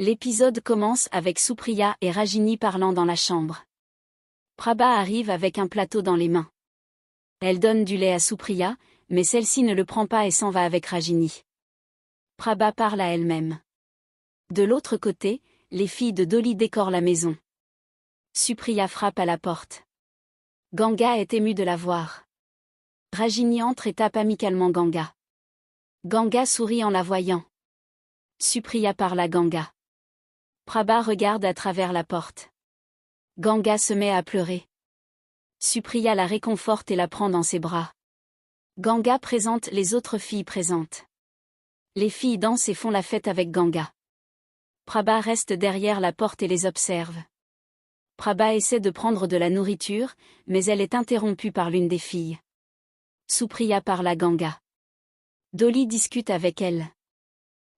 L'épisode commence avec Supriya et Rajini parlant dans la chambre. Prabha arrive avec un plateau dans les mains. Elle donne du lait à Supriya, mais celle-ci ne le prend pas et s'en va avec Rajini. Prabha parle à elle-même. De l'autre côté, les filles de Dolly décorent la maison. Supriya frappe à la porte. Ganga est émue de la voir. Rajini entre et tape amicalement Ganga. Ganga sourit en la voyant. Supriya parle à Ganga. Prabha regarde à travers la porte. Ganga se met à pleurer. Supriya la réconforte et la prend dans ses bras. Ganga présente les autres filles présentes. Les filles dansent et font la fête avec Ganga. Prabha reste derrière la porte et les observe. Prabha essaie de prendre de la nourriture, mais elle est interrompue par l'une des filles. Supriya parle à Ganga. Dolly discute avec elle.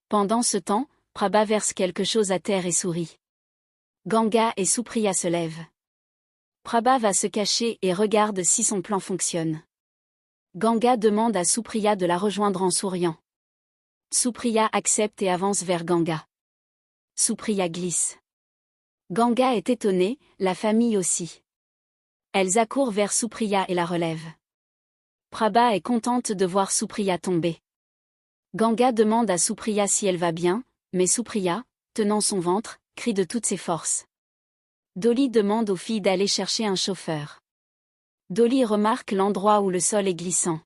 Pendant ce temps, Prabha verse quelque chose à terre et sourit. Ganga et Supriya se lèvent. Prabha va se cacher et regarde si son plan fonctionne. Ganga demande à Supriya de la rejoindre en souriant. Supriya accepte et avance vers Ganga. Supriya glisse. Ganga est étonnée, la famille aussi. Elles accourent vers Supriya et la relèvent. Prabha est contente de voir Supriya tomber. Ganga demande à Supriya si elle va bien, mais Supriya, tenant son ventre, crie de toutes ses forces. Dolly demande aux filles d'aller chercher un chauffeur. Dolly remarque l'endroit où le sol est glissant.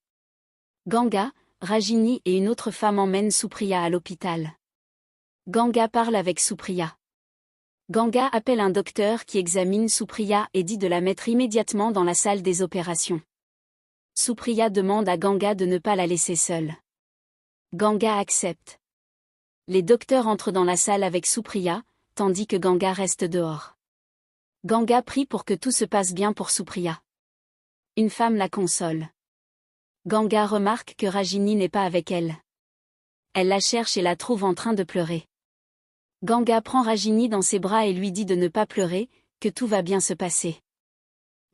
Ganga, Rajini et une autre femme emmènent Supriya à l'hôpital. Ganga parle avec Supriya. Ganga appelle un docteur qui examine Supriya et dit de la mettre immédiatement dans la salle des opérations. Supriya demande à Ganga de ne pas la laisser seule. Ganga accepte. Les docteurs entrent dans la salle avec Supriya, tandis que Ganga reste dehors. Ganga prie pour que tout se passe bien pour Supriya. Une femme la console. Ganga remarque que Rajini n'est pas avec elle. Elle la cherche et la trouve en train de pleurer. Ganga prend Rajini dans ses bras et lui dit de ne pas pleurer, que tout va bien se passer.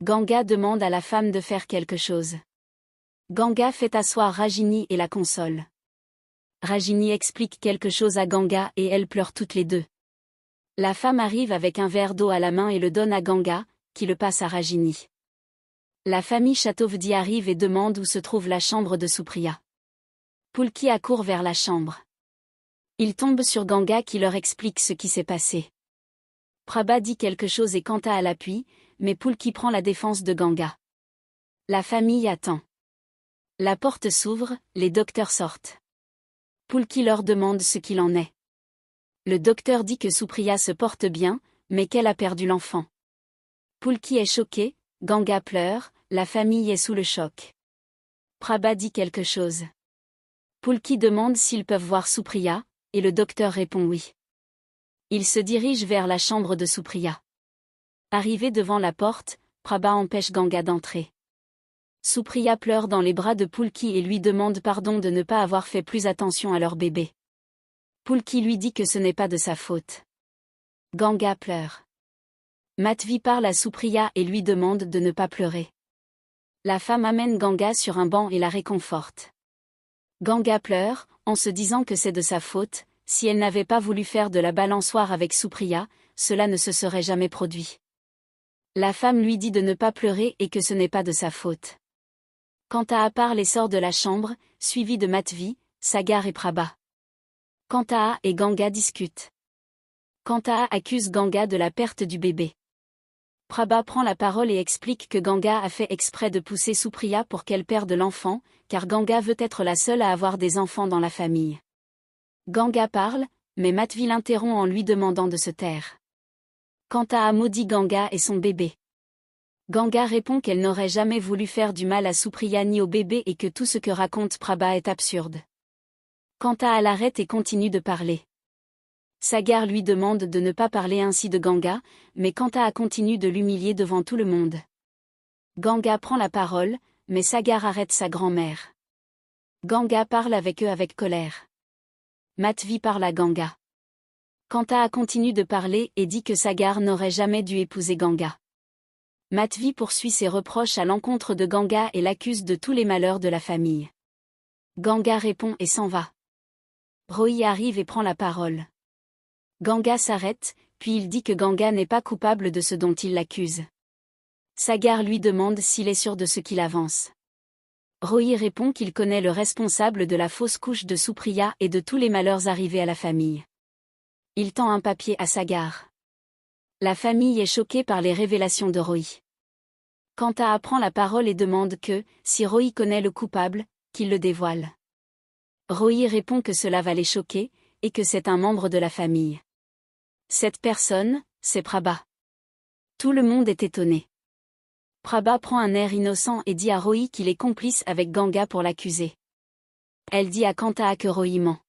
Ganga demande à la femme de faire quelque chose. Ganga fait asseoir Rajini et la console. Rajini explique quelque chose à Ganga et elles pleurent toutes les deux. La femme arrive avec un verre d'eau à la main et le donne à Ganga, qui le passe à Rajini. La famille Chatovdi arrive et demande où se trouve la chambre de Supriya. Pulki accourt vers la chambre. Il tombe sur Ganga qui leur explique ce qui s'est passé. Prabha dit quelque chose et Kanta à l'appui, mais Pulki prend la défense de Ganga. La famille attend. La porte s'ouvre, les docteurs sortent. Pulki leur demande ce qu'il en est. Le docteur dit que Supriya se porte bien, mais qu'elle a perdu l'enfant. Pulki est choqué, Ganga pleure, la famille est sous le choc. Prabha dit quelque chose. Pulki demande s'ils peuvent voir Supriya, et le docteur répond oui. Il se dirige vers la chambre de Supriya. Arrivé devant la porte, Prabha empêche Ganga d'entrer. Supriya pleure dans les bras de Pulki et lui demande pardon de ne pas avoir fait plus attention à leur bébé. Pulki lui dit que ce n'est pas de sa faute. Ganga pleure. Madhvi parle à Supriya et lui demande de ne pas pleurer. La femme amène Ganga sur un banc et la réconforte. Ganga pleure, en se disant que c'est de sa faute, si elle n'avait pas voulu faire de la balançoire avec Supriya, cela ne se serait jamais produit. La femme lui dit de ne pas pleurer et que ce n'est pas de sa faute. Kanta parle et sort de la chambre, suivi de Madhvi, Sagar et Prabha. Kanta et Ganga discutent. Kanta accuse Ganga de la perte du bébé. Prabha prend la parole et explique que Ganga a fait exprès de pousser Supriya pour qu'elle perde l'enfant, car Ganga veut être la seule à avoir des enfants dans la famille. Ganga parle, mais Madhvi l'interrompt en lui demandant de se taire. Kanta maudit Ganga et son bébé. Ganga répond qu'elle n'aurait jamais voulu faire du mal à Supriya ni au bébé et que tout ce que raconte Prabha est absurde. Kanta l'arrête et continue de parler. Sagar lui demande de ne pas parler ainsi de Ganga, mais Kanta continue de l'humilier devant tout le monde. Ganga prend la parole, mais Sagar arrête sa grand-mère. Ganga parle avec eux avec colère. Madhvi parle à Ganga. Kanta continue de parler et dit que Sagar n'aurait jamais dû épouser Ganga. Madhvi poursuit ses reproches à l'encontre de Ganga et l'accuse de tous les malheurs de la famille. Ganga répond et s'en va. Rohi arrive et prend la parole. Ganga s'arrête, puis il dit que Ganga n'est pas coupable de ce dont il l'accuse. Sagar lui demande s'il est sûr de ce qu'il avance. Rohit répond qu'il connaît le responsable de la fausse couche de Supriya et de tous les malheurs arrivés à la famille. Il tend un papier à Sagar. La famille est choquée par les révélations de Rohit. Kanta prend la parole et demande que, si Rohit connaît le coupable, qu'il le dévoile. Rohit répond que cela va les choquer, et que c'est un membre de la famille. Cette personne, c'est Prabha. Tout le monde est étonné. Prabha prend un air innocent et dit à Rohit qu'il est complice avec Ganga pour l'accuser. Elle dit à Kanta que Rohit ment.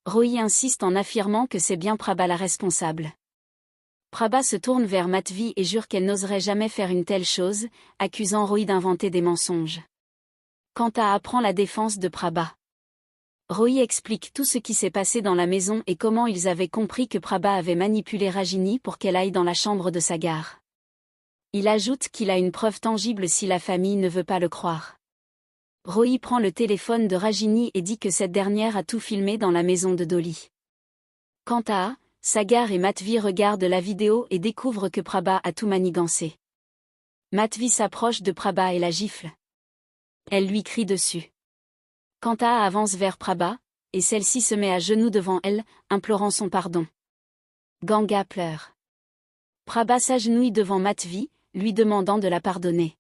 Rohit insiste en affirmant que c'est bien Prabha la responsable. Prabha se tourne vers Madhvi et jure qu'elle n'oserait jamais faire une telle chose, accusant Rohit d'inventer des mensonges. Kanta apprend la défense de Prabha. Rohit explique tout ce qui s'est passé dans la maison et comment ils avaient compris que Prabha avait manipulé Rajini pour qu'elle aille dans la chambre de Sagar. Il ajoute qu'il a une preuve tangible si la famille ne veut pas le croire. Rohit prend le téléphone de Rajini et dit que cette dernière a tout filmé dans la maison de Dolly. Quant à Sagar et Madhvi regardent la vidéo et découvrent que Prabha a tout manigancé. Madhvi s'approche de Prabha et la gifle. Elle lui crie dessus. Kanta avance vers Prabha, et celle-ci se met à genoux devant elle, implorant son pardon. Ganga pleure. Prabha s'agenouille devant Madhvi, lui demandant de la pardonner.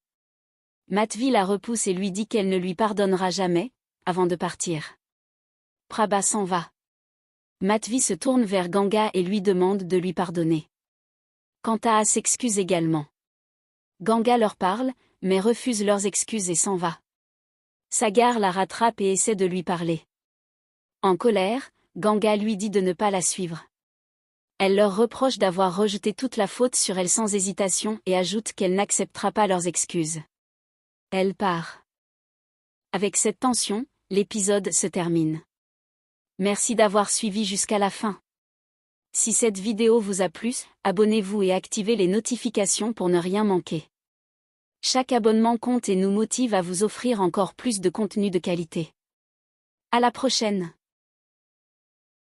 Madhvi la repousse et lui dit qu'elle ne lui pardonnera jamais, avant de partir. Prabha s'en va. Madhvi se tourne vers Ganga et lui demande de lui pardonner. Kanta s'excuse également. Ganga leur parle, mais refuse leurs excuses et s'en va. Sagar la rattrape et essaie de lui parler. En colère, Ganga lui dit de ne pas la suivre. Elle leur reproche d'avoir rejeté toute la faute sur elle sans hésitation et ajoute qu'elle n'acceptera pas leurs excuses. Elle part. Avec cette tension, l'épisode se termine. Merci d'avoir suivi jusqu'à la fin. Si cette vidéo vous a plu, abonnez-vous et activez les notifications pour ne rien manquer. Chaque abonnement compte et nous motive à vous offrir encore plus de contenu de qualité. À la prochaine!